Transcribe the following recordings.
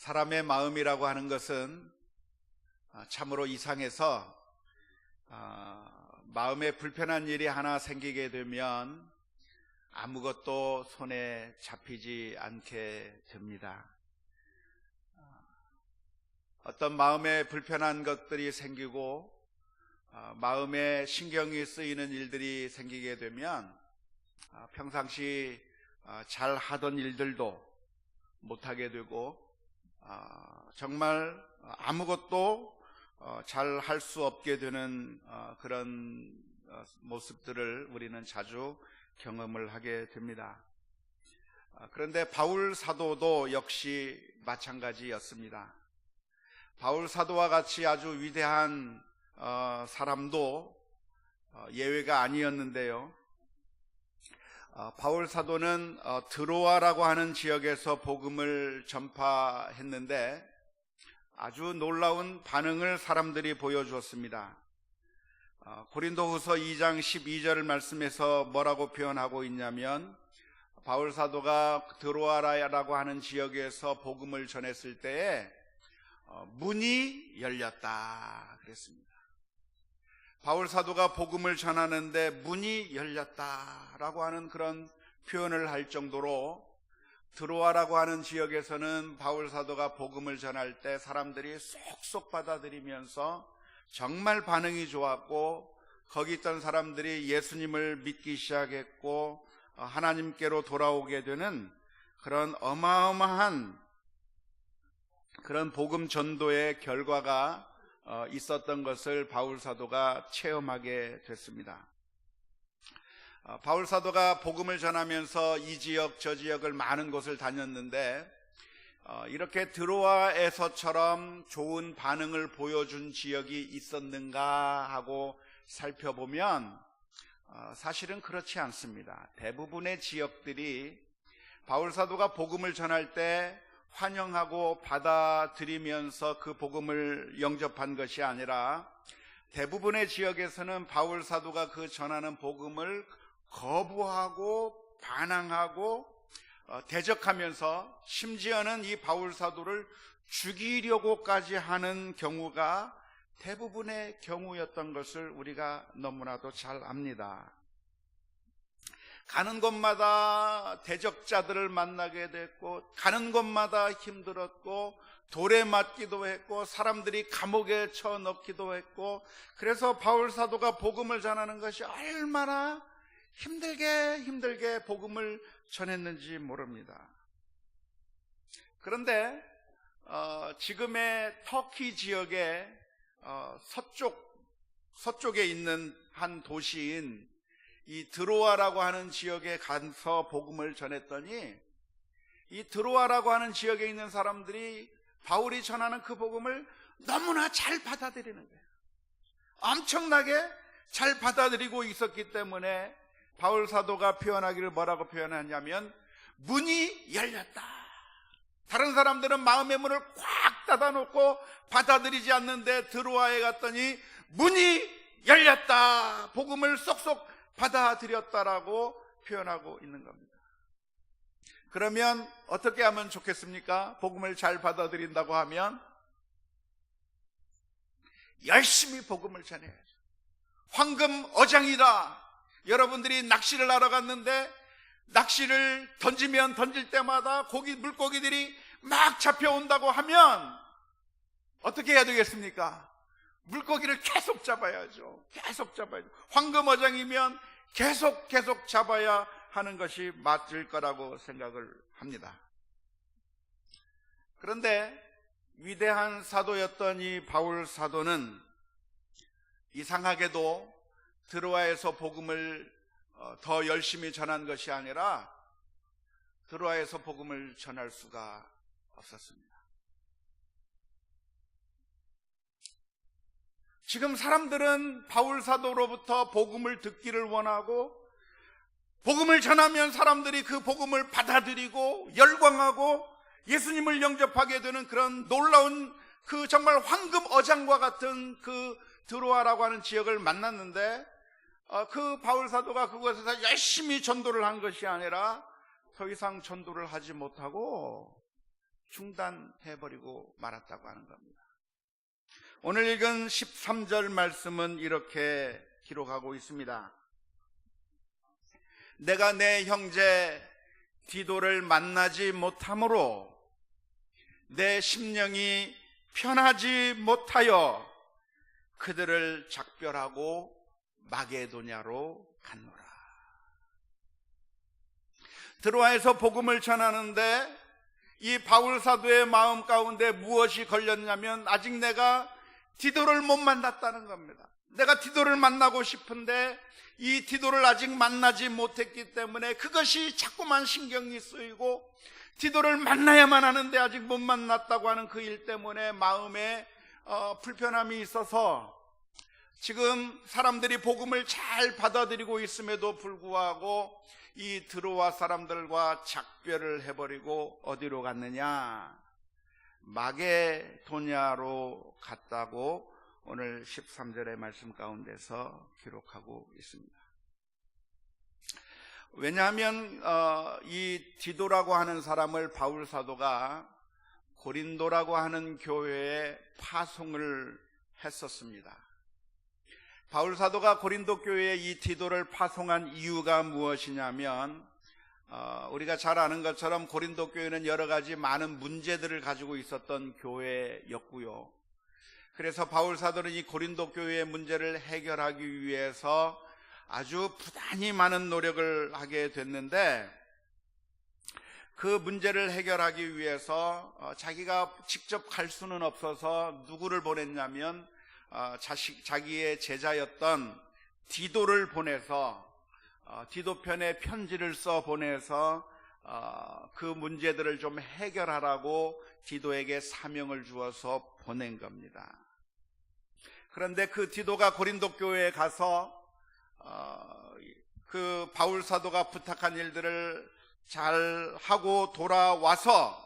사람의 마음이라고 하는 것은 참으로 이상해서 마음에 불편한 일이 하나 생기게 되면 아무것도 손에 잡히지 않게 됩니다. 어떤 마음에 불편한 것들이 생기고 마음에 신경이 쓰이는 일들이 생기게 되면 평상시 잘 하던 일들도 못하게 되고 정말 아무것도 잘 할 수 없게 되는 그런 모습들을 우리는 자주 경험을 하게 됩니다. 그런데 바울 사도도 역시 마찬가지였습니다. 바울 사도와 같이 아주 위대한 사람도 예외가 아니었는데요. 바울 사도는 드로아라고 하는 지역에서 복음을 전파했는데 아주 놀라운 반응을 사람들이 보여주었습니다. 고린도후서 2장 12절 말씀에서 뭐라고 표현하고 있냐면, 바울 사도가 드로아라고 하는 지역에서 복음을 전했을 때에 문이 열렸다 그랬습니다. 바울 사도가 복음을 전하는데 문이 열렸다라고 하는 그런 표현을 할 정도로 드로아라고 하는 지역에서는 바울 사도가 복음을 전할 때 사람들이 쏙쏙 받아들이면서 정말 반응이 좋았고, 거기 있던 사람들이 예수님을 믿기 시작했고 하나님께로 돌아오게 되는 그런 어마어마한 그런 복음 전도의 결과가 있었던 것을 바울 사도가 체험하게 됐습니다. 바울 사도가 복음을 전하면서 이 지역 저 지역을 많은 곳을 다녔는데 이렇게 드로아에서처럼 좋은 반응을 보여준 지역이 있었는가 하고 살펴보면 사실은 그렇지 않습니다. 대부분의 지역들이 바울 사도가 복음을 전할 때 환영하고 받아들이면서 그 복음을 영접한 것이 아니라 대부분의 지역에서는 바울 사도가 그 전하는 복음을 거부하고 반항하고 대적하면서 심지어는 이 바울 사도를 죽이려고까지 하는 경우가 대부분의 경우였던 것을 우리가 너무나도 잘 압니다. 가는 곳마다 대적자들을 만나게 됐고, 가는 곳마다 힘들었고, 돌에 맞기도 했고, 사람들이 감옥에 쳐넣기도 했고, 그래서 바울 사도가 복음을 전하는 것이 얼마나 힘들게 복음을 전했는지 모릅니다. 그런데 지금의 터키 지역의 서쪽에 있는 한 도시인 이 드로아라고 하는 지역에 가서 복음을 전했더니, 이 드로아라고 하는 지역에 있는 사람들이 바울이 전하는 그 복음을 너무나 잘 받아들이는 거예요. 엄청나게 잘 받아들이고 있었기 때문에 바울 사도가 표현하기를 뭐라고 표현하냐면 문이 열렸다. 다른 사람들은 마음의 문을 꽉 닫아놓고 받아들이지 않는데 드로아에 갔더니 문이 열렸다. 복음을 쏙쏙 받아들였다라고 표현하고 있는 겁니다. 그러면 어떻게 하면 좋겠습니까? 복음을 잘 받아들인다고 하면 열심히 복음을 전해야죠. 황금 어장이다. 여러분들이 낚시를 하러 갔는데 낚시를 던지면 던질 때마다 물고기들이 막 잡혀온다고 하면 어떻게 해야 되겠습니까? 물고기를 계속 잡아야죠. 계속 잡아야죠. 황금 어장이면 계속 잡아야 하는 것이 맞을 거라고 생각을 합니다. 그런데 위대한 사도였던 이 바울 사도는 이상하게도 드로아에서 복음을 더 열심히 전한 것이 아니라 드로아에서 복음을 전할 수가 없었습니다. 지금 사람들은 바울 사도로부터 복음을 듣기를 원하고, 복음을 전하면 사람들이 그 복음을 받아들이고 열광하고 예수님을 영접하게 되는 그런 놀라운 그 정말 황금 어장과 같은 그 드로아라고 하는 지역을 만났는데, 그 바울 사도가 그곳에서 열심히 전도를 한 것이 아니라 더 이상 전도를 하지 못하고 중단해버리고 말았다고 하는 겁니다. 오늘 읽은 13절 말씀은 이렇게 기록하고 있습니다. 내가 내 형제 디도를 만나지 못함으로 내 심령이 편하지 못하여 그들을 작별하고 마게도냐로 갔노라. 드로아에서 복음을 전하는데 이 바울 사도의 마음 가운데 무엇이 걸렸냐면 아직 내가 디도를 못 만났다는 겁니다. 내가 디도를 만나고 싶은데 이 디도를 아직 만나지 못했기 때문에 그것이 자꾸만 신경이 쓰이고 디도를 만나야만 하는데 아직 못 만났다고 하는 그 일 때문에 마음에 불편함이 있어서 지금 사람들이 복음을 잘 받아들이고 있음에도 불구하고 이 드로아 사람들과 작별을 해버리고 어디로 갔느냐? 마게도냐로 갔다고 오늘 13절의 말씀 가운데서 기록하고 있습니다. 왜냐하면 이 디도라고 하는 사람을 바울 사도가 고린도라고 하는 교회에 파송을 했었습니다. 바울 사도가 고린도 교회에 이 디도를 파송한 이유가 무엇이냐면 우리가 잘 아는 것처럼 고린도 교회는 여러 가지 많은 문제들을 가지고 있었던 교회였고요. 그래서 바울 사도는 이 고린도 교회의 문제를 해결하기 위해서 아주 부단히 많은 노력을 하게 됐는데 그 문제를 해결하기 위해서 자기가 직접 갈 수는 없어서 누구를 보냈냐면 자기의 제자였던 디도를 보내서 디도 편에 편지를 써 보내서 그 문제들을 좀 해결하라고 디도에게 사명을 주어서 보낸 겁니다. 그런데 그 디도가 고린도 교회에 가서 그 바울 사도가 부탁한 일들을 잘 하고 돌아와서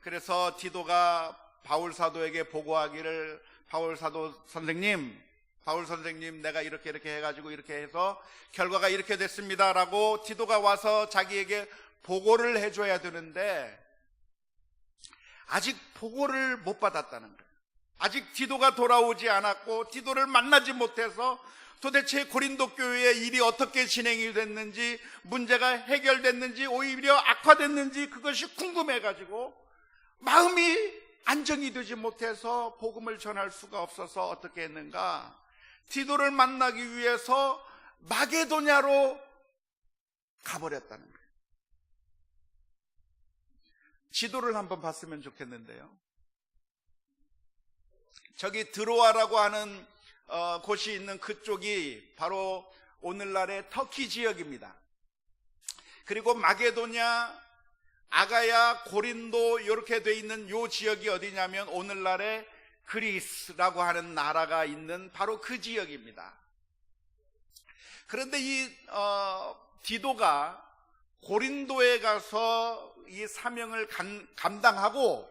그래서 디도가 바울 사도에게 보고하기를 바울 선생님 내가 이렇게 해가지고 이렇게 해서 결과가 이렇게 됐습니다 라고 디도가 와서 자기에게 보고를 해줘야 되는데 아직 보고를 못 받았다는 거예요. 아직 디도가 돌아오지 않았고 디도를 만나지 못해서 도대체 고린도 교회의 일이 어떻게 진행이 됐는지, 문제가 해결됐는지 오히려 악화됐는지 그것이 궁금해가지고 마음이 안정이 되지 못해서 복음을 전할 수가 없어서 어떻게 했는가? 디도를 만나기 위해서 마게도냐로 가버렸다는 거예요. 지도를 한번 봤으면 좋겠는데요. 저기 드로아라고 하는 곳이 있는 그쪽이 바로 오늘날의 터키 지역입니다. 그리고 마게도냐, 아가야, 고린도 이렇게 돼 있는 요 지역이 어디냐면 오늘날의 그리스라고 하는 나라가 있는 바로 그 지역입니다. 그런데 이 디도가 고린도에 가서 이 사명을 감당하고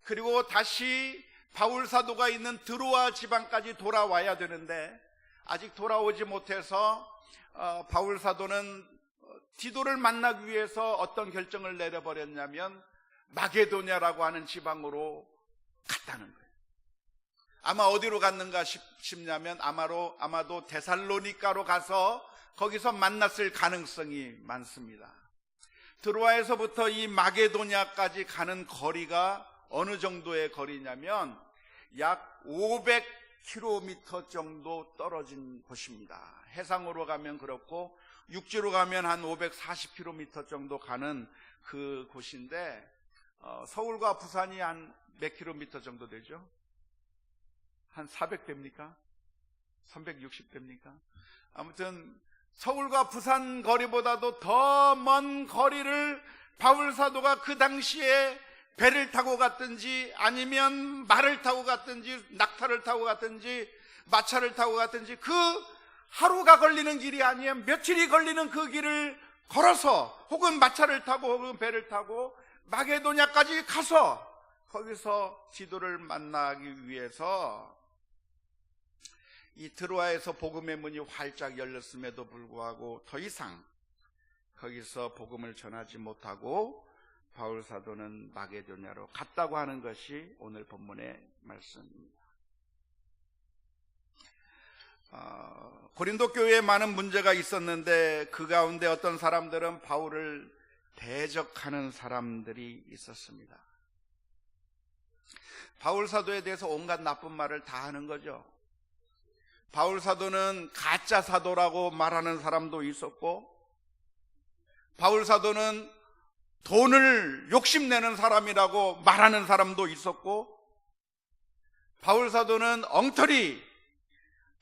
그리고 다시 바울 사도가 있는 드로아 지방까지 돌아와야 되는데 아직 돌아오지 못해서 바울 사도는 디도를 만나기 위해서 어떤 결정을 내려버렸냐면 마게도냐라고 하는 지방으로 갔다는 거예요. 아마 어디로 갔는가 싶냐면 아마도 데살로니가로 가서 거기서 만났을 가능성이 많습니다. 드로아에서부터 이 마게도냐까지 가는 거리가 어느 정도의 거리냐면 약 500km 정도 떨어진 곳입니다. 해상으로 가면 그렇고 육지로 가면 한 540km 정도 가는 그 곳인데 서울과 부산이 한 몇 킬로미터 정도 되죠? 한 400 됩니까? 360 됩니까? 아무튼 서울과 부산 거리보다도 더 먼 거리를 바울 사도가 그 당시에 배를 타고 갔든지 아니면 말을 타고 갔든지 낙타를 타고 갔든지 마차를 타고 갔든지 그 하루가 걸리는 길이 아니면 며칠이 걸리는 그 길을 걸어서 혹은 마차를 타고 혹은 배를 타고 마게도냐까지 가서 거기서 디도를 만나기 위해서 이 드로아에서 복음의 문이 활짝 열렸음에도 불구하고 더 이상 거기서 복음을 전하지 못하고 바울 사도는 마게도냐로 갔다고 하는 것이 오늘 본문의 말씀입니다. 고린도 교회에 많은 문제가 있었는데 그 가운데 어떤 사람들은 바울을 대적하는 사람들이 있었습니다. 바울 사도에 대해서 온갖 나쁜 말을 다 하는 거죠. 바울 사도는 가짜 사도라고 말하는 사람도 있었고, 바울 사도는 돈을 욕심내는 사람이라고 말하는 사람도 있었고, 바울 사도는 엉터리,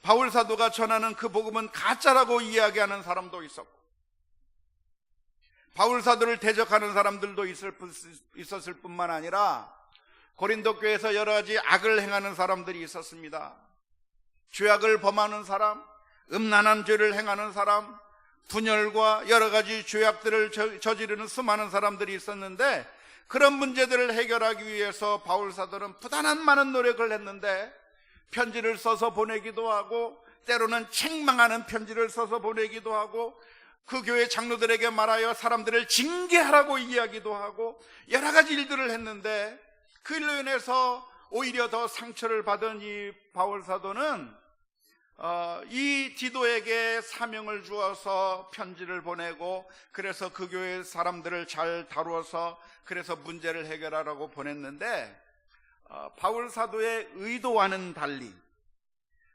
바울 사도가 전하는 그 복음은 가짜라고 이야기하는 사람도 있었고, 바울 사도를 대적하는 사람들도 있었을 뿐만 아니라 고린도 교회에서 여러 가지 악을 행하는 사람들이 있었습니다. 죄악을 범하는 사람, 음란한 죄를 행하는 사람, 분열과 여러 가지 죄악들을 저지르는 수많은 사람들이 있었는데, 그런 문제들을 해결하기 위해서 바울 사도는 부단한 많은 노력을 했는데, 편지를 써서 보내기도 하고, 때로는 책망하는 편지를 써서 보내기도 하고, 그 교회 장로들에게 말하여 사람들을 징계하라고 이야기도 하고, 여러 가지 일들을 했는데, 그 일로 인해서 오히려 더 상처를 받은 이 바울 사도는 이 디도에게 사명을 주어서 편지를 보내고, 그래서 그 교회 사람들을 잘 다루어서 그래서 문제를 해결하라고 보냈는데, 바울 사도의 의도와는 달리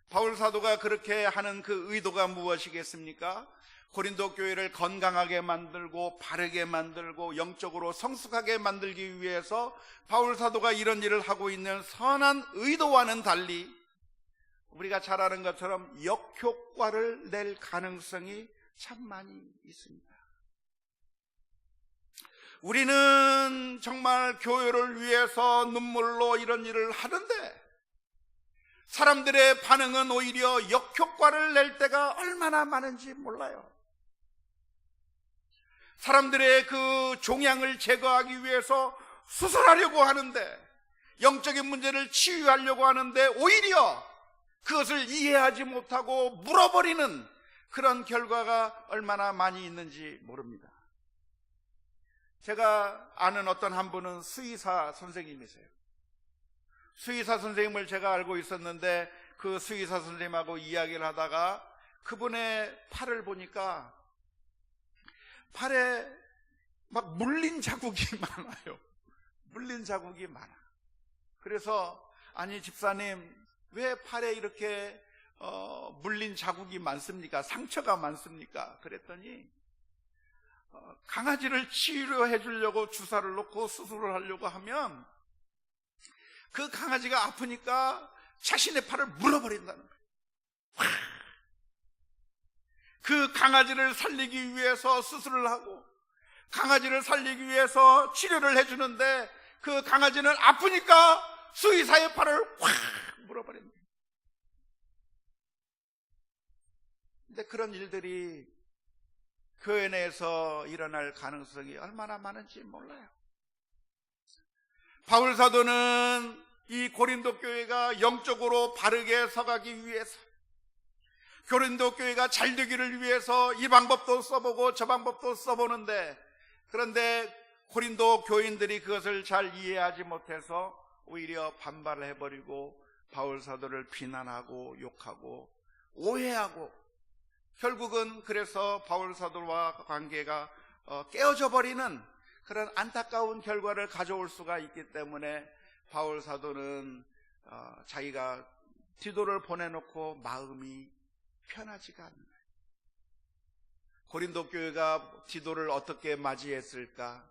바울 사도가 그렇게 하는 그 의도가 무엇이겠습니까? 고린도 교회를 건강하게 만들고 바르게 만들고 영적으로 성숙하게 만들기 위해서 바울 사도가 이런 일을 하고 있는 선한 의도와는 달리 우리가 잘 아는 것처럼 역효과를 낼 가능성이 참 많이 있습니다. 우리는 정말 교회를 위해서 눈물로 이런 일을 하는데, 사람들의 반응은 오히려 역효과를 낼 때가 얼마나 많은지 몰라요. 사람들의 그 종양을 제거하기 위해서 수술하려고 하는데, 영적인 문제를 치유하려고 하는데 오히려 그것을 이해하지 못하고 물어버리는 그런 결과가 얼마나 많이 있는지 모릅니다. 제가 아는 어떤 한 분은 수의사 선생님이세요. 수의사 선생님을 제가 알고 있었는데, 그 수의사 선생님하고 이야기를 하다가 그분의 팔을 보니까 팔에 막 물린 자국이 많아요. 물린 자국이 많아. 그래서 아니 집사님, 왜 팔에 이렇게 물린 자국이 많습니까? 상처가 많습니까? 그랬더니 강아지를 치료해 주려고 주사를 놓고 수술을 하려고 하면 그 강아지가 아프니까 자신의 팔을 물어버린다는 거예요. 그 강아지를 살리기 위해서 수술을 하고 강아지를 살리기 위해서 치료를 해주는데, 그 강아지는 아프니까 수의사의 팔을 확 물어버립니다. 근데 그런 일들이 교회 내에서 일어날 가능성이 얼마나 많은지 몰라요. 바울 사도는 이 고린도 교회가 영적으로 바르게 서가기 위해서, 고린도 교회가 잘 되기를 위해서 이 방법도 써보고 저 방법도 써보는데, 그런데 고린도 교인들이 그것을 잘 이해하지 못해서 오히려 반발을 해버리고 바울 사도를 비난하고 욕하고 오해하고, 결국은 그래서 바울 사도와 관계가 깨어져 버리는 그런 안타까운 결과를 가져올 수가 있기 때문에 바울 사도는 자기가 디도를 보내놓고 마음이 편하지가 않는 거예요. 고린도 교회가 디도를 어떻게 맞이했을까?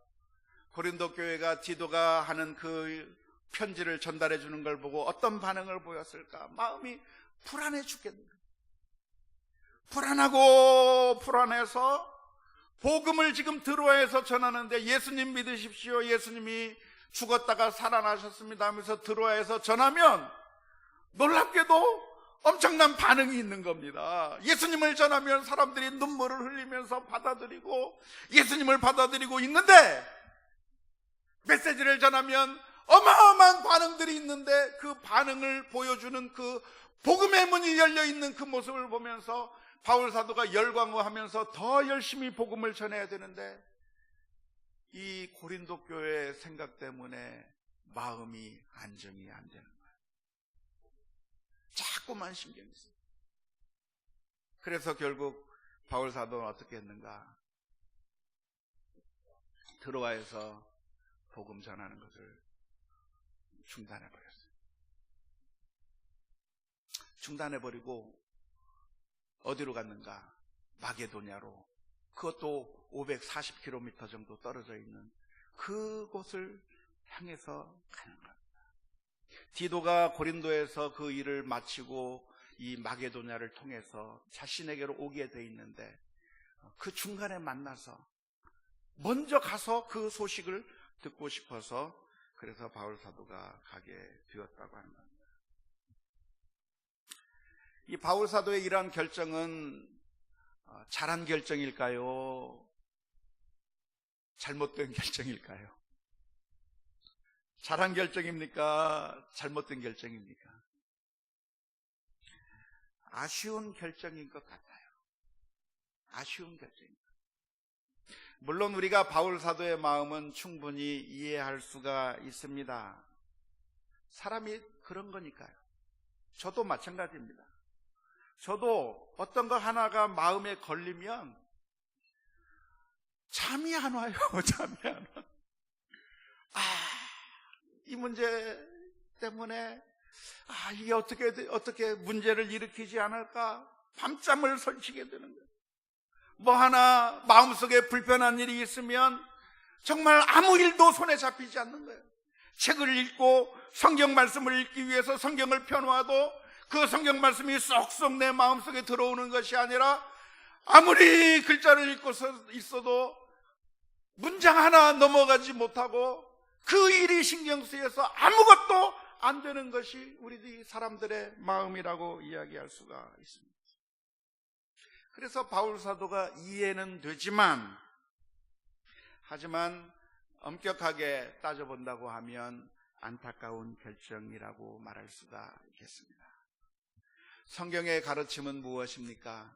고린도 교회가 디도가 하는 그 편지를 전달해 주는 걸 보고 어떤 반응을 보였을까? 마음이 불안해 죽겠는 거예요. 불안하고 불안해서 복음을 지금 드로아에서 전하는데, 예수님 믿으십시오, 예수님이 죽었다가 살아나셨습니다 하면서 드로아에서 전하면 놀랍게도 엄청난 반응이 있는 겁니다. 예수님을 전하면 사람들이 눈물을 흘리면서 받아들이고 예수님을 받아들이고 있는데, 메시지를 전하면 어마어마한 반응들이 있는데, 그 반응을 보여주는 그 복음의 문이 열려있는 그 모습을 보면서 바울 사도가 열광하면서 더 열심히 복음을 전해야 되는데, 이 고린도 교회 생각 때문에 마음이 안정이 안 되는 거예요. 자꾸만 신경이 써요. 그래서 결국 바울 사도는 어떻게 했는가? 드로아에서 복음 전하는 것을 중단해버렸어요. 중단해버리고 어디로 갔는가? 마게도냐로, 그것도 540km 정도 떨어져 있는 그곳을 향해서 가는 겁니다. 디도가 고린도에서 그 일을 마치고 이 마게도냐를 통해서 자신에게로 오게 돼 있는데, 그 중간에 만나서 먼저 가서 그 소식을 듣고 싶어서, 그래서 바울 사도가 가게 되었다고 하는 겁니다. 이 바울 사도의 이러한 결정은 잘한 결정일까요? 잘못된 결정일까요? 잘한 결정입니까? 잘못된 결정입니까? 아쉬운 결정인 것 같아요. 아쉬운 결정입니다. 물론 우리가 바울 사도의 마음은 충분히 이해할 수가 있습니다. 사람이 그런 거니까요. 저도 마찬가지입니다. 저도 어떤 거 하나가 마음에 걸리면 잠이 안 와요. 잠이 안 와. 이 문제 때문에 이게 어떻게 문제를 일으키지 않을까? 밤잠을 설치게 되는 거예요. 뭐 하나 마음속에 불편한 일이 있으면 정말 아무 일도 손에 잡히지 않는 거예요. 책을 읽고 성경 말씀을 읽기 위해서 성경을 펴놓아도 그 성경 말씀이 쏙쏙 내 마음속에 들어오는 것이 아니라, 아무리 글자를 읽고 있어도 문장 하나 넘어가지 못하고 그 일이 신경 쓰여서 아무것도 안 되는 것이 우리 사람들의 마음이라고 이야기할 수가 있습니다. 그래서 바울 사도가 이해는 되지만, 하지만 엄격하게 따져본다고 하면 안타까운 결정이라고 말할 수가 있겠습니다. 성경의 가르침은 무엇입니까?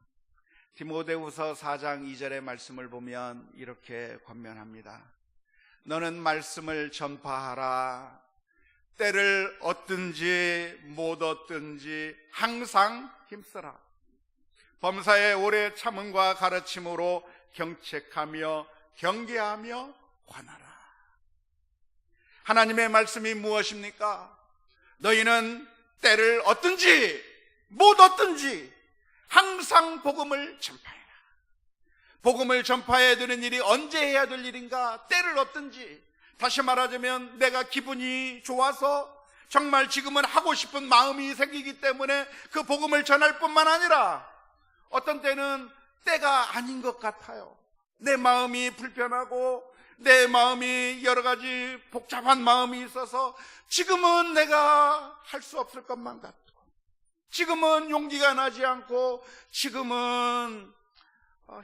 디모데후서 4장 2절의 말씀을 보면 이렇게 권면합니다. 너는 말씀을 전파하라. 때를 얻든지 못 얻든지 항상 힘쓰라. 범사에 오래 참음과 가르침으로 경책하며 경계하며 관하라. 하나님의 말씀이 무엇입니까? 너희는 때를 얻든지 못 얻든지 항상 복음을 전파해라. 복음을 전파해야 되는 일이 언제 해야 될 일인가? 때를 얻든지, 다시 말하자면 내가 기분이 좋아서 정말 지금은 하고 싶은 마음이 생기기 때문에 그 복음을 전할 뿐만 아니라, 어떤 때는 때가 아닌 것 같아요. 내 마음이 불편하고 내 마음이 여러 가지 복잡한 마음이 있어서 지금은 내가 할 수 없을 것만 같고, 지금은 용기가 나지 않고, 지금은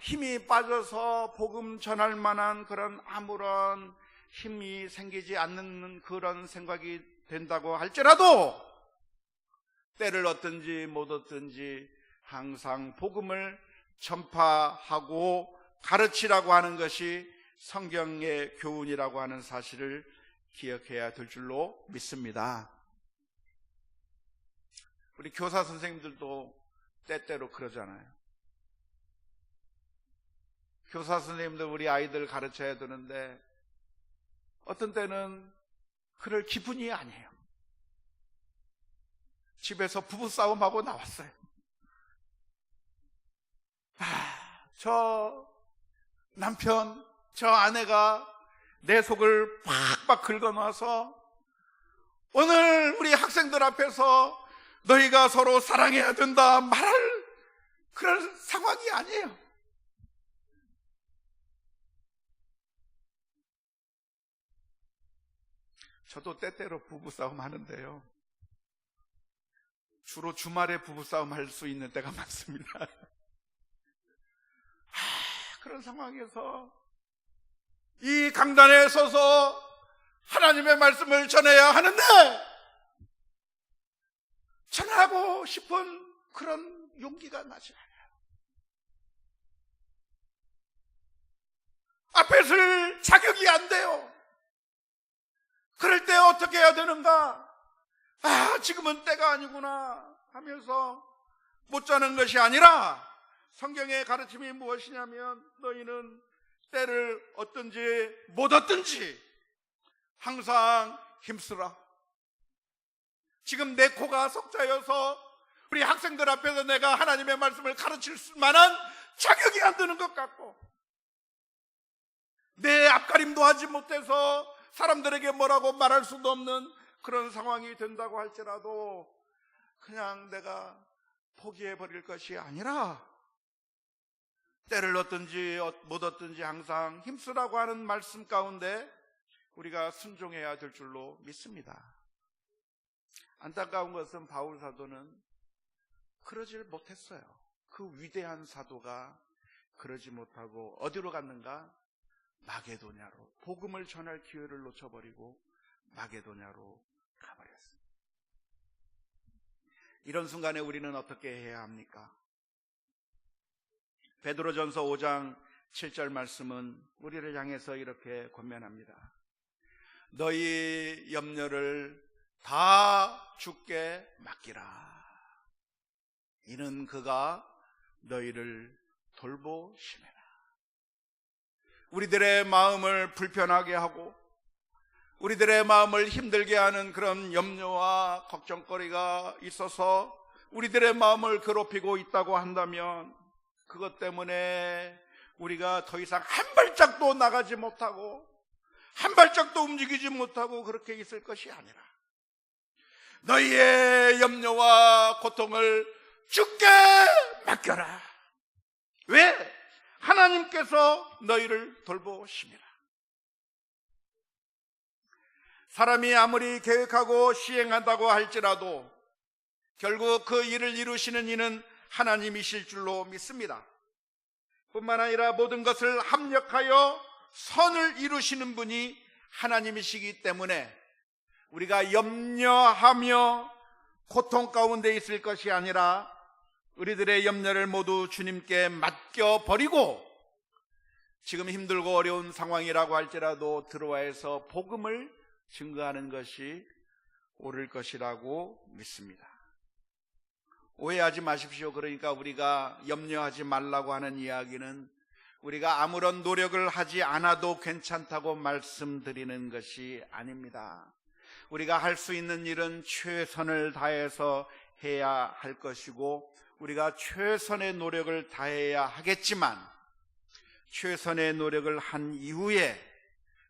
힘이 빠져서 복음 전할 만한 그런 아무런 힘이 생기지 않는 그런 생각이 된다고 할지라도, 때를 얻든지 못 얻든지 항상 복음을 전파하고 가르치라고 하는 것이 성경의 교훈이라고 하는 사실을 기억해야 될 줄로 믿습니다. 우리 교사 선생님들도 때때로 그러잖아요. 교사 선생님들 우리 아이들 가르쳐야 되는데 어떤 때는 그럴 기분이 아니에요. 집에서 부부싸움하고 나왔어요. 저 남편, 저 아내가 내 속을 팍팍 긁어놔서 오늘 우리 학생들 앞에서 너희가 서로 사랑해야 된다 말할 그런 상황이 아니에요. 저도 때때로 부부싸움 하는데요, 주로 주말에 부부싸움 할 수 있는 때가 많습니다. 그런 상황에서 이 강단에 서서 하나님의 말씀을 전해야 하는데 전하고 싶은 그런 용기가 나지 않아요. 앞에 설 자격이 안 돼요. 그럴 때 어떻게 해야 되는가? 지금은 때가 아니구나 하면서 못 자는 것이 아니라 성경의 가르침이 무엇이냐면 너희는 때를 얻든지 못 얻든지 항상 힘쓰라. 지금 내 코가 석자여서 우리 학생들 앞에서 내가 하나님의 말씀을 가르칠 만한 자격이 안 되는 것 같고, 내 앞가림도 하지 못해서 사람들에게 뭐라고 말할 수도 없는 그런 상황이 된다고 할지라도 그냥 내가 포기해버릴 것이 아니라 때를 얻든지 못 얻든지 항상 힘쓰라고 하는 말씀 가운데 우리가 순종해야 될 줄로 믿습니다. 안타까운 것은 바울 사도는 그러질 못했어요. 그 위대한 사도가 그러지 못하고 어디로 갔는가? 마게도냐로, 복음을 전할 기회를 놓쳐버리고 마게도냐로 가버렸습니다. 이런 순간에 우리는 어떻게 해야 합니까? 베드로전서 5장 7절 말씀은 우리를 향해서 이렇게 권면합니다. 너희 염려를 다 주께 맡기라. 이는 그가 너희를 돌보심이라. 우리들의 마음을 불편하게 하고 우리들의 마음을 힘들게 하는 그런 염려와 걱정거리가 있어서 우리들의 마음을 괴롭히고 있다고 한다면 그것 때문에 우리가 더 이상 한 발짝도 나가지 못하고 한 발짝도 움직이지 못하고 그렇게 있을 것이 아니라 너희의 염려와 고통을 주께 맡겨라. 왜? 하나님께서 너희를 돌보심이라. 사람이 아무리 계획하고 시행한다고 할지라도 결국 그 일을 이루시는 이는 하나님이실 줄로 믿습니다. 뿐만 아니라 모든 것을 합력하여 선을 이루시는 분이 하나님이시기 때문에 우리가 염려하며 고통 가운데 있을 것이 아니라 우리들의 염려를 모두 주님께 맡겨버리고 지금 힘들고 어려운 상황이라고 할지라도 들어와서 복음을 증거하는 것이 옳을 것이라고 믿습니다. 오해하지 마십시오. 그러니까 우리가 염려하지 말라고 하는 이야기는 우리가 아무런 노력을 하지 않아도 괜찮다고 말씀드리는 것이 아닙니다. 우리가 할 수 있는 일은 최선을 다해서 해야 할 것이고 우리가 최선의 노력을 다해야 하겠지만 최선의 노력을 한 이후에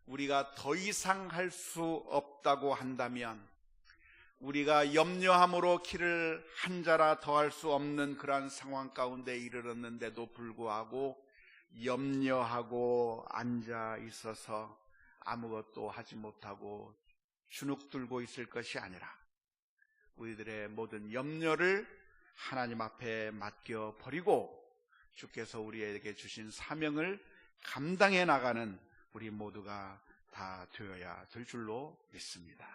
우리가 더 이상 할 수 없다고 한다면 우리가 염려함으로 키를 한 자라 더할 수 없는 그러한 상황 가운데 이르렀는데도 불구하고 염려하고 앉아 있어서 아무것도 하지 못하고 주눅들고 있을 것이 아니라 우리들의 모든 염려를 하나님 앞에 맡겨버리고 주께서 우리에게 주신 사명을 감당해 나가는 우리 모두가 다 되어야 될 줄로 믿습니다.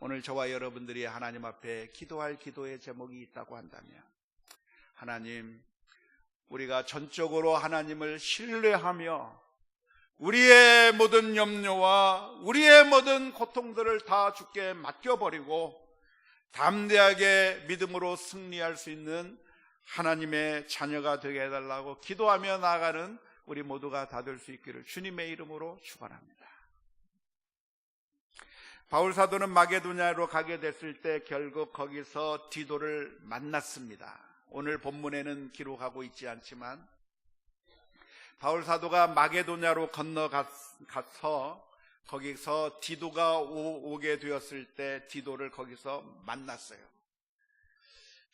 오늘 저와 여러분들이 하나님 앞에 기도할 기도의 제목이 있다고 한다면 하나님, 우리가 전적으로 하나님을 신뢰하며 우리의 모든 염려와 우리의 모든 고통들을 다 주께 맡겨버리고 담대하게 믿음으로 승리할 수 있는 하나님의 자녀가 되게 해달라고 기도하며 나아가는 우리 모두가 다 될 수 있기를 주님의 이름으로 축원합니다. 바울 사도는 마게도냐로 가게 됐을 때 결국 거기서 디도를 만났습니다. 오늘 본문에는 기록하고 있지 않지만 바울 사도가 마게도냐로 건너가서 거기서 디도가 오게 되었을 때 디도를 거기서 만났어요.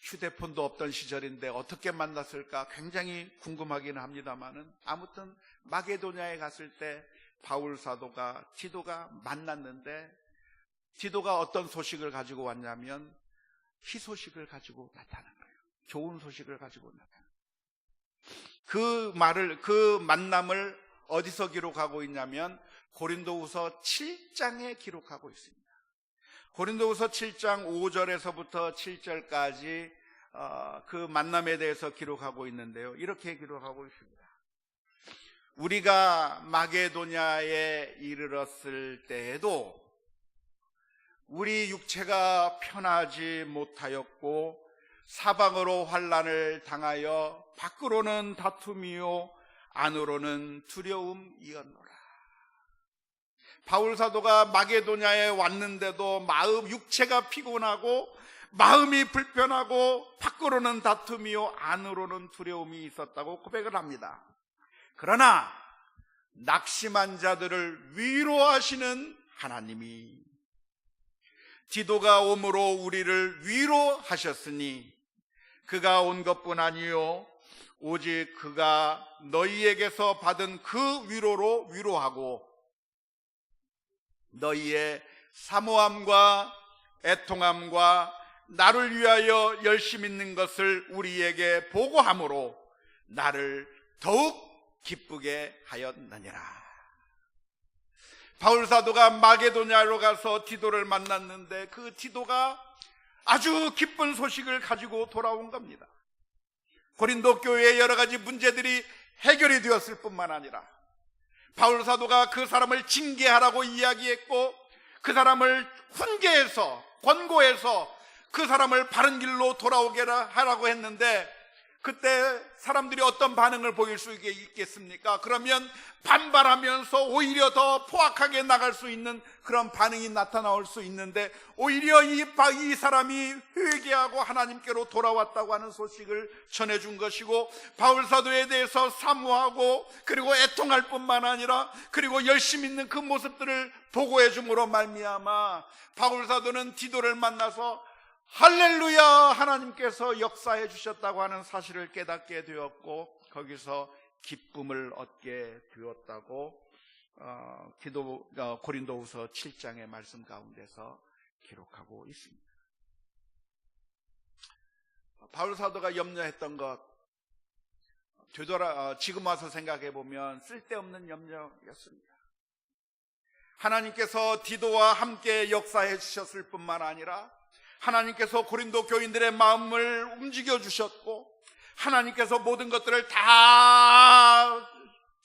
휴대폰도 없던 시절인데 어떻게 만났을까 굉장히 궁금하긴 합니다만은 아무튼 마게도냐에 갔을 때 바울 사도가 디도가 만났는데 디도가 어떤 소식을 가지고 왔냐면 희소식을 가지고 나타난 거예요. 좋은 소식을 가지고 나타난 거예요. 그 만남을 어디서 기록하고 있냐면 고린도후서 7장에 기록하고 있습니다. 고린도후서 7장 5절에서부터 7절까지 그 만남에 대해서 기록하고 있는데요. 이렇게 기록하고 있습니다. 우리가 마게도냐에 이르렀을 때에도 우리 육체가 편하지 못하였고 사방으로 환난을 당하여 밖으로는 다툼이요 안으로는 두려움이었노라. 바울 사도가 마게도냐에 왔는데도 육체가 피곤하고 마음이 불편하고 밖으로는 다툼이요 안으로는 두려움이 있었다고 고백을 합니다. 그러나 낙심한 자들을 위로하시는 하나님이 디도가 오므로 우리를 위로하셨으니 그가 온 것뿐 아니요 오직 그가 너희에게서 받은 그 위로로 위로하고 너희의 사모함과 애통함과 나를 위하여 열심 있는 것을 우리에게 보고함으로 나를 더욱 기쁘게 하였느니라. 바울 사도가 마게도냐로 가서 디도를 만났는데 그 디도가 아주 기쁜 소식을 가지고 돌아온 겁니다. 고린도 교회의 여러 가지 문제들이 해결이 되었을 뿐만 아니라 바울 사도가 그 사람을 징계하라고 이야기했고 그 사람을 훈계해서 권고해서 그 사람을 바른 길로 돌아오게 하라고 했는데 그때 사람들이 어떤 반응을 보일 수 있겠습니까? 그러면 반발하면서 오히려 더 포악하게 나갈 수 있는 그런 반응이 나타나올 수 있는데 오히려 이 사람이 회개하고 하나님께로 돌아왔다고 하는 소식을 전해준 것이고 바울 사도에 대해서 사모하고 그리고 애통할 뿐만 아니라 그리고 열심 있는 그 모습들을 보고해 줌으로 말미암아 바울 사도는 디도를 만나서 할렐루야 하나님께서 역사해 주셨다고 하는 사실을 깨닫게 되었고 거기서 기쁨을 얻게 되었다고 고린도후서 7장의 말씀 가운데서 기록하고 있습니다. 바울 사도가 염려했던 것 지금 와서 생각해 보면 쓸데없는 염려였습니다. 하나님께서 디도와 함께 역사해 주셨을 뿐만 아니라 하나님께서 고린도 교인들의 마음을 움직여 주셨고 하나님께서 모든 것들을 다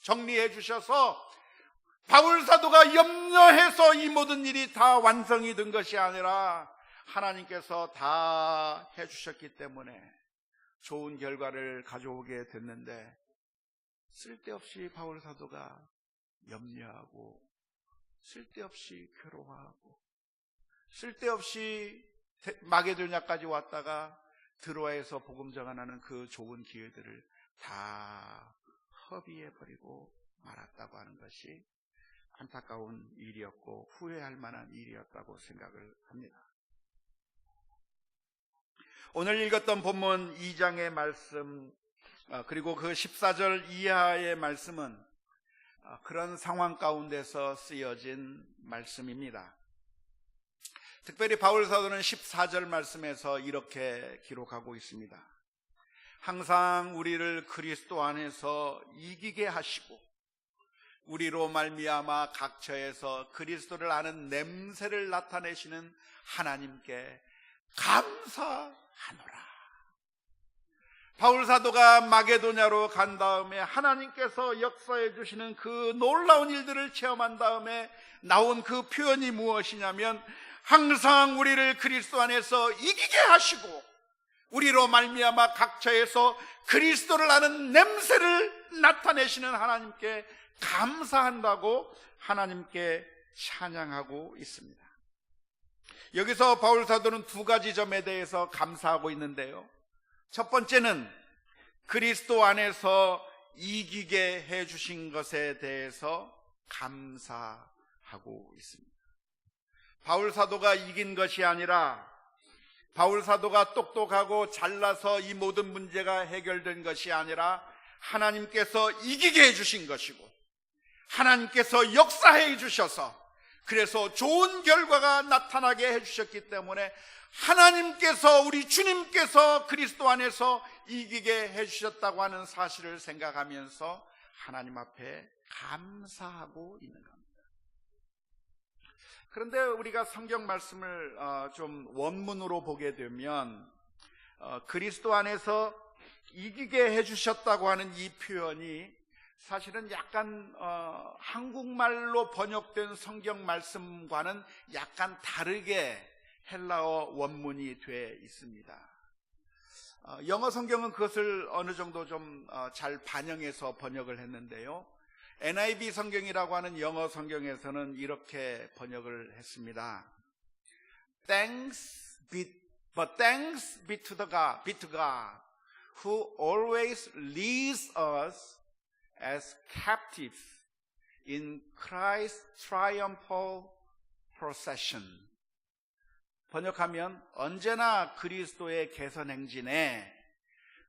정리해 주셔서 바울 사도가 염려해서 이 모든 일이 다 완성이 된 것이 아니라 하나님께서 다 해주셨기 때문에 좋은 결과를 가져오게 됐는데 쓸데없이 바울 사도가 염려하고 쓸데없이 괴로워하고 쓸데없이 마게도냐까지 왔다가 드로아에서 복음 전하는 그 좋은 기회들을 다 허비해버리고 말았다고 하는 것이 안타까운 일이었고 후회할 만한 일이었다고 생각을 합니다. 오늘 읽었던 본문 2장의 말씀 그리고 그 14절 이하의 말씀은 그런 상황 가운데서 쓰여진 말씀입니다. 특별히 바울 사도는 14절 말씀에서 이렇게 기록하고 있습니다. 항상 우리를 그리스도 안에서 이기게 하시고 우리로 말미암아 각처에서 그리스도를 아는 냄새를 나타내시는 하나님께 감사하노라. 바울 사도가 마게도냐로 간 다음에 하나님께서 역사해 주시는 그 놀라운 일들을 체험한 다음에 나온 그 표현이 무엇이냐면 항상 우리를 그리스도 안에서 이기게 하시고 우리로 말미암아 각처에서 그리스도를 아는 냄새를 나타내시는 하나님께 감사한다고 하나님께 찬양하고 있습니다. 여기서 바울 사도는 두 가지 점에 대해서 감사하고 있는데요. 첫 번째는 그리스도 안에서 이기게 해주신 것에 대해서 감사하고 있습니다. 바울 사도가 이긴 것이 아니라 바울 사도가 똑똑하고 잘나서 이 모든 문제가 해결된 것이 아니라 하나님께서 이기게 해주신 것이고 하나님께서 역사해 주셔서 그래서 좋은 결과가 나타나게 해주셨기 때문에 하나님께서 우리 주님께서 그리스도 안에서 이기게 해주셨다고 하는 사실을 생각하면서 하나님 앞에 감사하고 있는 겁니다. 그런데 우리가 성경 말씀을 좀 원문으로 보게 되면 그리스도 안에서 이기게 해주셨다고 하는 이 표현이 사실은 약간 한국말로 번역된 성경 말씀과는 약간 다르게 헬라어 원문이 되어 있습니다. 영어 성경은 그것을 어느 정도 좀 잘 반영해서 번역을 했는데요. NIV 성경이라고 하는 영어 성경에서는 이렇게 번역을 했습니다. Thanks be to God, who always leads us as captives in Christ's triumphal procession. 번역하면 언제나 그리스도의 개선 행진에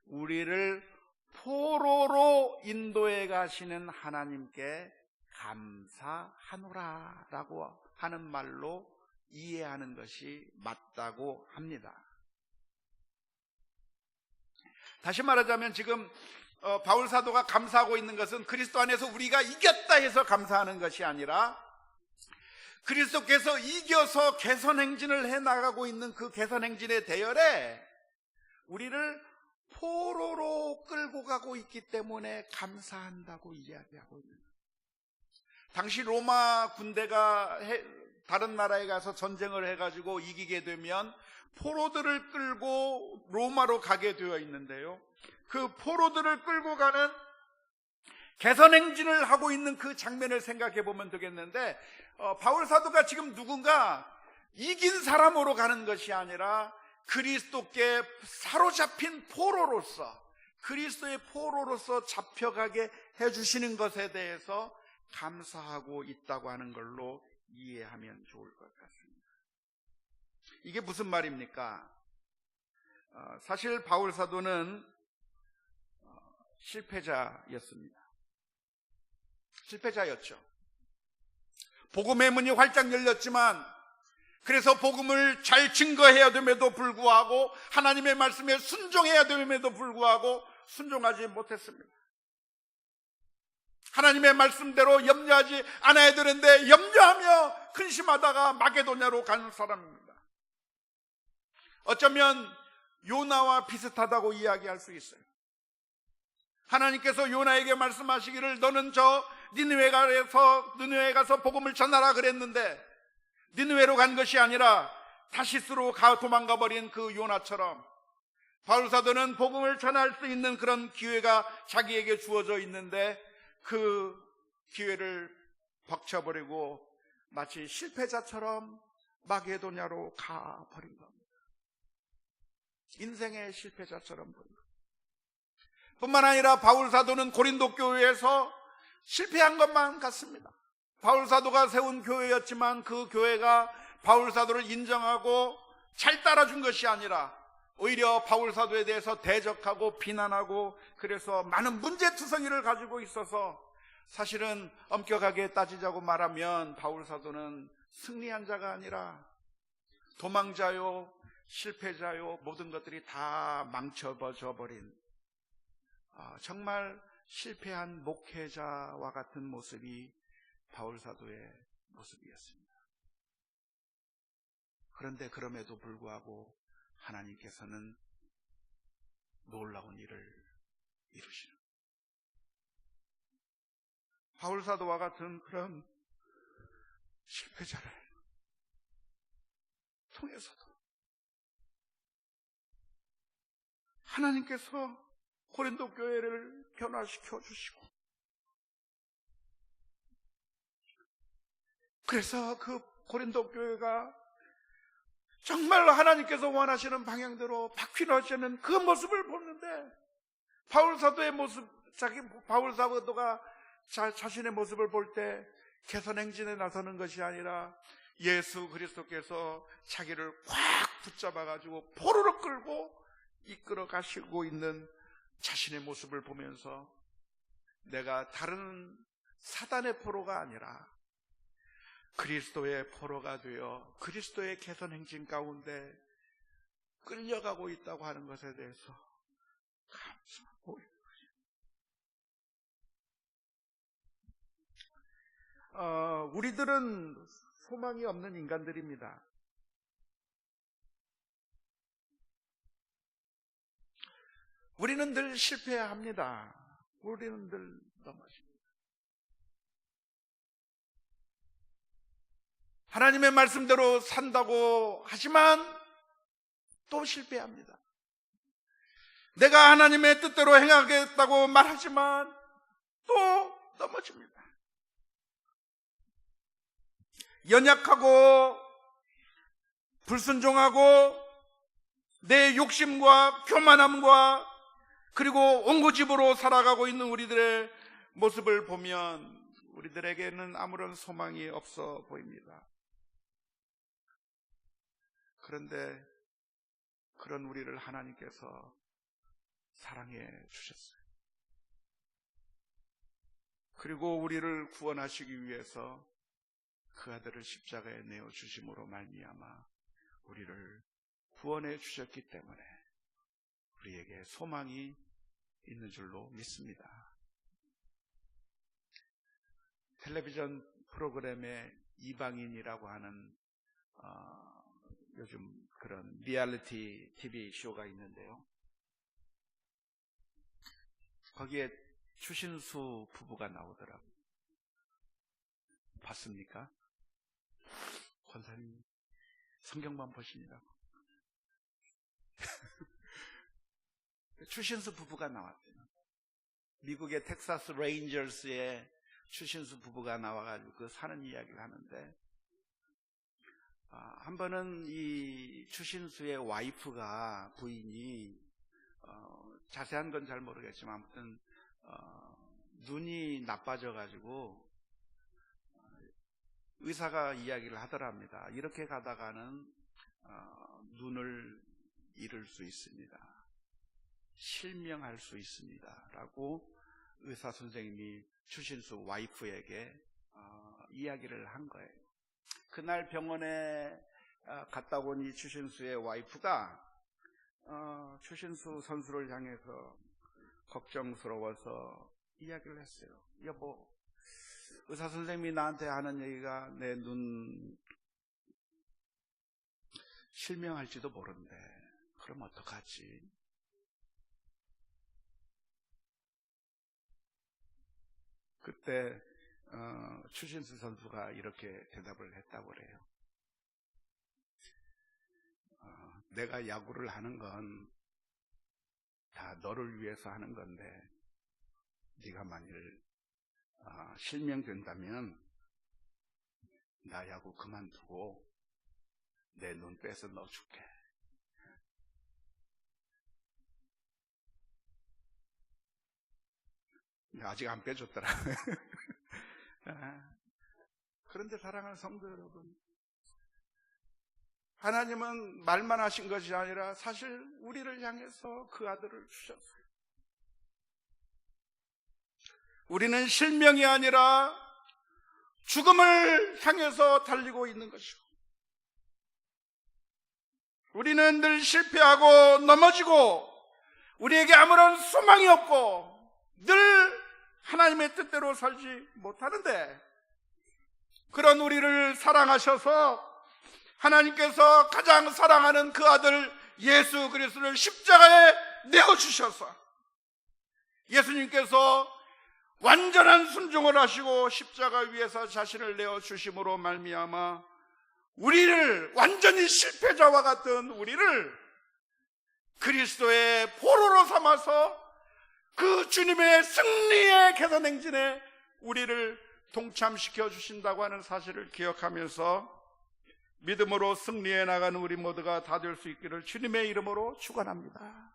우리를 포로로 인도해 가시는 하나님께 감사하노라 라고 하는 말로 이해하는 것이 맞다고 합니다. 다시 말하자면 지금 바울 사도가 감사하고 있는 것은 그리스도 안에서 우리가 이겼다 해서 감사하는 것이 아니라 그리스도께서 이겨서 개선 행진을 해나가고 있는 그 개선 행진의 대열에 우리를 포로로 끌고 가고 있기 때문에 감사한다고 이야기하고 있는 거예요. 당시 로마 군대가 다른 나라에 가서 전쟁을 해가지고 이기게 되면 포로들을 끌고 로마로 가게 되어 있는데요, 그 포로들을 끌고 가는 개선 행진을 하고 있는 그 장면을 생각해 보면 되겠는데, 바울 사도가 지금 누군가 이긴 사람으로 가는 것이 아니라 그리스도께 사로잡힌 포로로서, 그리스도의 포로로서 잡혀가게 해주시는 것에 대해서 감사하고 있다고 하는 걸로 이해하면 좋을 것 같습니다. 이게 무슨 말입니까? 사실 바울 사도는 실패자였죠. 복음의 문이 활짝 열렸지만, 그래서 복음을 잘 증거해야 됨에도 불구하고 하나님의 말씀에 순종해야 됨에도 불구하고 순종하지 못했습니다. 하나님의 말씀대로 염려하지 않아야 되는데 염려하며 근심하다가 마게도냐로 간 사람입니다. 어쩌면 요나와 비슷하다고 이야기할 수 있어요. 하나님께서 요나에게 말씀하시기를 너는 저 니느웨에 가서 복음을 전하라 그랬는데 니느웨로 간 것이 아니라 다시스로 도망가 버린 그 요나처럼 바울 사도는 복음을 전할 수 있는 그런 기회가 자기에게 주어져 있는데 그 기회를 벅쳐버리고 마치 실패자처럼 마게도냐로 가버린 겁니다. 인생의 실패자처럼 보인 겁니다. 뿐만 아니라 바울 사도는 고린도 교회에서 실패한 것만 같습니다. 바울 사도가 세운 교회였지만 그 교회가 바울 사도를 인정하고 잘 따라준 것이 아니라 오히려 바울 사도에 대해서 대적하고 비난하고, 그래서 많은 문제투성이를 가지고 있어서 사실은 엄격하게 따지자고 말하면 바울 사도는 승리한 자가 아니라 도망자요, 실패자요, 모든 것들이 다 망쳐져 버린 정말 실패한 목회자와 같은 모습이 바울 사도의 모습이었습니다. 그런데 그럼에도 불구하고 하나님께서는 놀라운 일을 이루시는, 바울 사도와 같은 그런 실패자를 통해서도 하나님께서 고린도 교회를 변화시켜 주시고, 그래서 그 고린도 교회가 정말 하나님께서 원하시는 방향대로 바뀌어지는 그 모습을 보는데, 바울 사도의 모습, 바울 사도가 자신의 모습을 볼 때 개선 행진에 나서는 것이 아니라 예수 그리스도께서 자기를 꽉 붙잡아 가지고 포로로 끌고 이끌어 가시고 있는 자신의 모습을 보면서 내가 다른 사단의 포로가 아니라 그리스도의 포로가 되어 그리스도의 개선 행진 가운데 끌려가고 있다고 하는 것에 대해서 감사하고 있는 것입니다. 우리들은 소망이 없는 인간들입니다. 우리는 늘 실패합니다. 우리는 늘 넘어집니다. 하나님의 말씀대로 산다고 하지만 또 실패합니다. 내가 하나님의 뜻대로 행하겠다고 말하지만 또 넘어집니다. 연약하고 불순종하고 내 욕심과 교만함과 그리고 옹고집으로 살아가고 있는 우리들의 모습을 보면 우리들에게는 아무런 소망이 없어 보입니다. 그런데 그런 우리를 하나님께서 사랑해 주셨어요. 그리고 우리를 구원하시기 위해서 그 아들을 십자가에 내어 주심으로 말미암아 우리를 구원해 주셨기 때문에 우리에게 소망이 있는 줄로 믿습니다. 텔레비전 프로그램에 이방인이라고 하는 요즘 그런 리얼리티 TV 쇼가 있는데요. 거기에 추신수 부부가 나오더라고요. 봤습니까? 권사님 성경만 보십니다고. 추신수 부부가 나왔대요. 미국의 텍사스 레인저스의 추신수 부부가 나와가지고 그 사는 이야기를 하는데, 한 번은 이 추신수의 와이프가, 부인이 자세한 건 잘 모르겠지만 아무튼 눈이 나빠져가지고 의사가 이야기를 하더랍니다. 이렇게 가다가는 눈을 잃을 수 있습니다. 실명할 수 있습니다. 라고 의사 선생님이 추신수 와이프에게 이야기를 한 거예요. 그날 병원에 갔다 온 이 추신수의 와이프가 추신수 선수를 향해서 걱정스러워서 이야기를 했어요. 여보, 의사 선생님이 나한테 하는 얘기가 내 눈 실명할지도 모른대. 그럼 어떡하지? 그때 추신수 선수가 이렇게 대답을 했다고 그래요. 내가 야구를 하는 건 다 너를 위해서 하는 건데 네가 만일 실명된다면 나 야구 그만두고 내 눈 빼서 넣어줄게. 아직 안 빼줬더라. 그런데 사랑하는 성도 여러분, 하나님은 말만 하신 것이 아니라 사실 우리를 향해서 그 아들을 주셨어요. 우리는 실명이 아니라 죽음을 향해서 달리고 있는 것이고, 우리는 늘 실패하고 넘어지고 우리에게 아무런 소망이 없고 늘 하나님의 뜻대로 살지 못하는데, 그런 우리를 사랑하셔서 하나님께서 가장 사랑하는 그 아들 예수 그리스도를 십자가에 내어주셔서 예수님께서 완전한 순종을 하시고 십자가 위에서 자신을 내어주심으로 말미암아 우리를, 완전히 실패자와 같은 우리를 그리스도의 포로로 삼아서 그 주님의 승리의 계산행진에 우리를 동참시켜 주신다고 하는 사실을 기억하면서 믿음으로 승리해 나가는 우리 모두가 다 될 수 있기를 주님의 이름으로 축원합니다.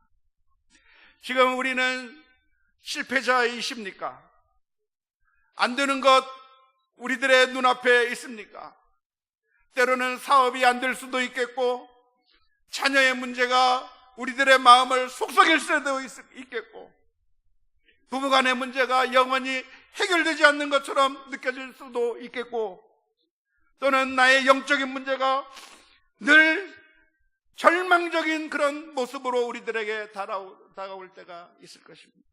지금 우리는 실패자이십니까? 안 되는 것 우리들의 눈앞에 있습니까? 때로는 사업이 안 될 수도 있겠고, 자녀의 문제가 우리들의 마음을 속삭일 수도 있겠고, 부부간의 문제가 영원히 해결되지 않는 것처럼 느껴질 수도 있겠고, 또는 나의 영적인 문제가 늘 절망적인 그런 모습으로 우리들에게 다가올 때가 있을 것입니다.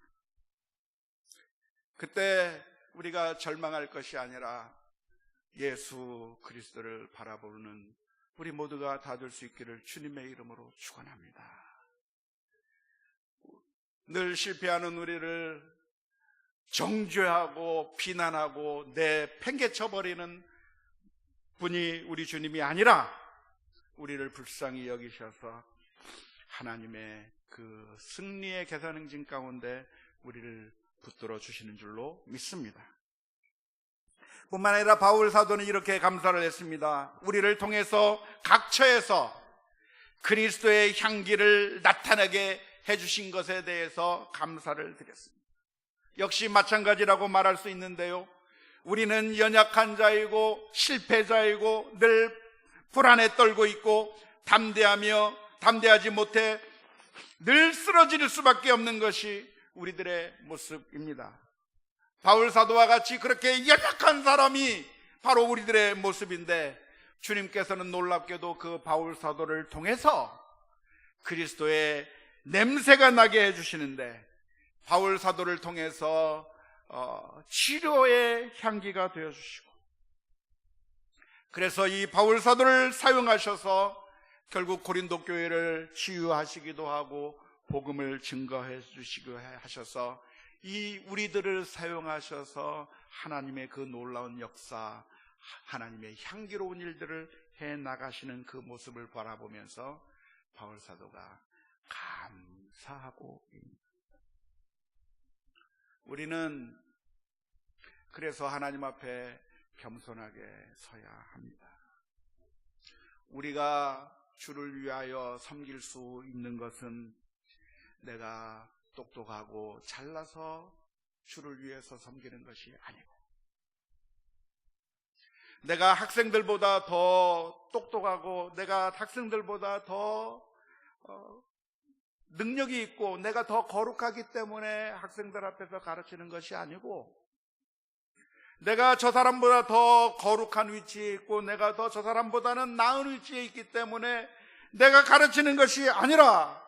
그때 우리가 절망할 것이 아니라 예수 그리스도를 바라보는 우리 모두가 다 될 수 있기를 주님의 이름으로 축원합니다. 늘 실패하는 우리를 정죄하고 비난하고 내팽개쳐버리는 분이 우리 주님이 아니라 우리를 불쌍히 여기셔서 하나님의 그 승리의 계산행진 가운데 우리를 붙들어 주시는 줄로 믿습니다. 뿐만 아니라 바울 사도는 이렇게 감사를 했습니다. 우리를 통해서 각처에서 그리스도의 향기를 나타나게 해주신 것에 대해서 감사를 드렸습니다. 역시 마찬가지라고 말할 수 있는데요, 우리는 연약한 자이고 실패자이고 늘 불안에 떨고 있고 담대하지 못해 늘 쓰러질 수밖에 없는 것이 우리들의 모습입니다. 바울 사도와 같이 그렇게 연약한 사람이 바로 우리들의 모습인데, 주님께서는 놀랍게도 그 바울 사도를 통해서 그리스도의 냄새가 나게 해주시는데, 바울 사도를 통해서 치료의 향기가 되어주시고, 그래서 이 바울 사도를 사용하셔서 결국 고린도 교회를 치유하시기도 하고 복음을 증거해 주시기도 하셔서 이 우리들을 사용하셔서 하나님의 그 놀라운 역사, 하나님의 향기로운 일들을 해 나가시는 그 모습을 바라보면서 바울 사도가 감사하고 있습니다. 우리는 그래서 하나님 앞에 겸손하게 서야 합니다. 우리가 주를 위하여 섬길 수 있는 것은 내가 똑똑하고 잘나서 주를 위해서 섬기는 것이 아니고, 내가 학생들보다 더 똑똑하고 내가 학생들보다 더 능력이 있고 내가 더 거룩하기 때문에 학생들 앞에서 가르치는 것이 아니고, 내가 저 사람보다 더 거룩한 위치에 있고 내가 더 저 사람보다는 나은 위치에 있기 때문에 내가 가르치는 것이 아니라,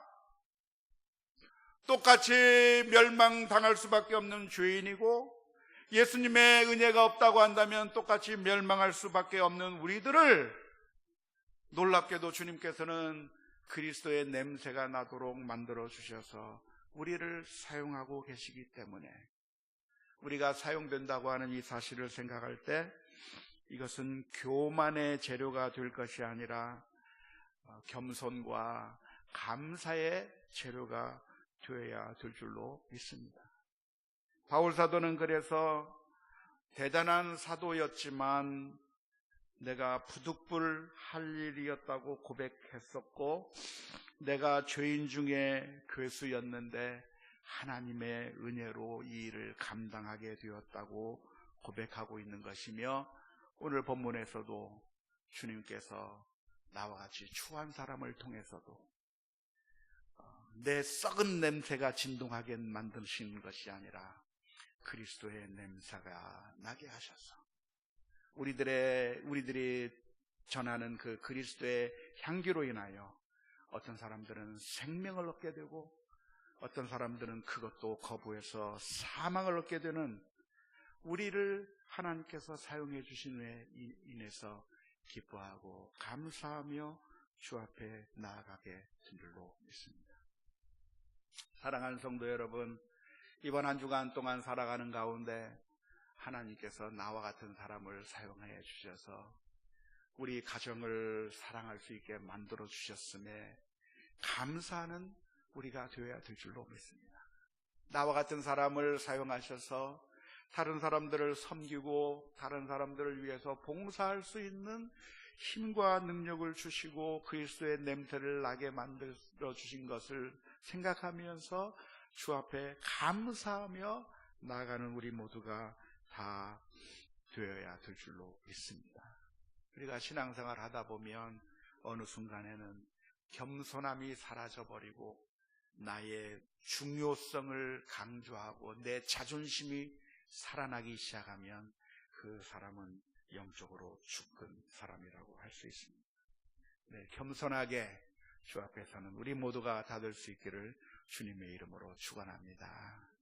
똑같이 멸망당할 수밖에 없는 죄인이고 예수님의 은혜가 없다고 한다면 똑같이 멸망할 수밖에 없는 우리들을 놀랍게도 주님께서는 그리스도의 냄새가 나도록 만들어 주셔서 우리를 사용하고 계시기 때문에, 우리가 사용된다고 하는 이 사실을 생각할 때 이것은 교만의 재료가 될 것이 아니라 겸손과 감사의 재료가 되어야 될 줄로 믿습니다. 바울 사도는 그래서 대단한 사도였지만 내가 부득불 할 일이었다고 고백했었고, 내가 죄인 중에 괴수였는데 하나님의 은혜로 이 일을 감당하게 되었다고 고백하고 있는 것이며, 오늘 본문에서도 주님께서 나와 같이 추한 사람을 통해서도 내 썩은 냄새가 진동하게 만드시는 것이 아니라 그리스도의 냄새가 나게 하셔서 우리들이 전하는 그 그리스도의 향기로 인하여 어떤 사람들은 생명을 얻게 되고 어떤 사람들은 그것도 거부해서 사망을 얻게 되는 우리를 하나님께서 사용해 주신 후에 인해서 기뻐하고 감사하며 주 앞에 나아가게 된 줄로 믿습니다. 사랑하는 성도 여러분, 이번 한 주간 동안 살아가는 가운데 하나님께서 나와 같은 사람을 사용해 주셔서 우리 가정을 사랑할 수 있게 만들어 주셨음에 감사하는 우리가 되어야 될 줄로 믿습니다. 나와 같은 사람을 사용하셔서 다른 사람들을 섬기고 다른 사람들을 위해서 봉사할 수 있는 힘과 능력을 주시고 그리스도의 냄새를 나게 만들어 주신 것을 생각하면서 주 앞에 감사하며 나아가는 우리 모두가 다 되어야 될 줄로 믿습니다. 우리가 신앙생활 하다 보면 어느 순간에는 겸손함이 사라져버리고 나의 중요성을 강조하고 내 자존심이 살아나기 시작하면 그 사람은 영적으로 죽은 사람이라고 할 수 있습니다. 네, 겸손하게 주 앞에서는 우리 모두가 다 될 수 있기를 주님의 이름으로 축원합니다.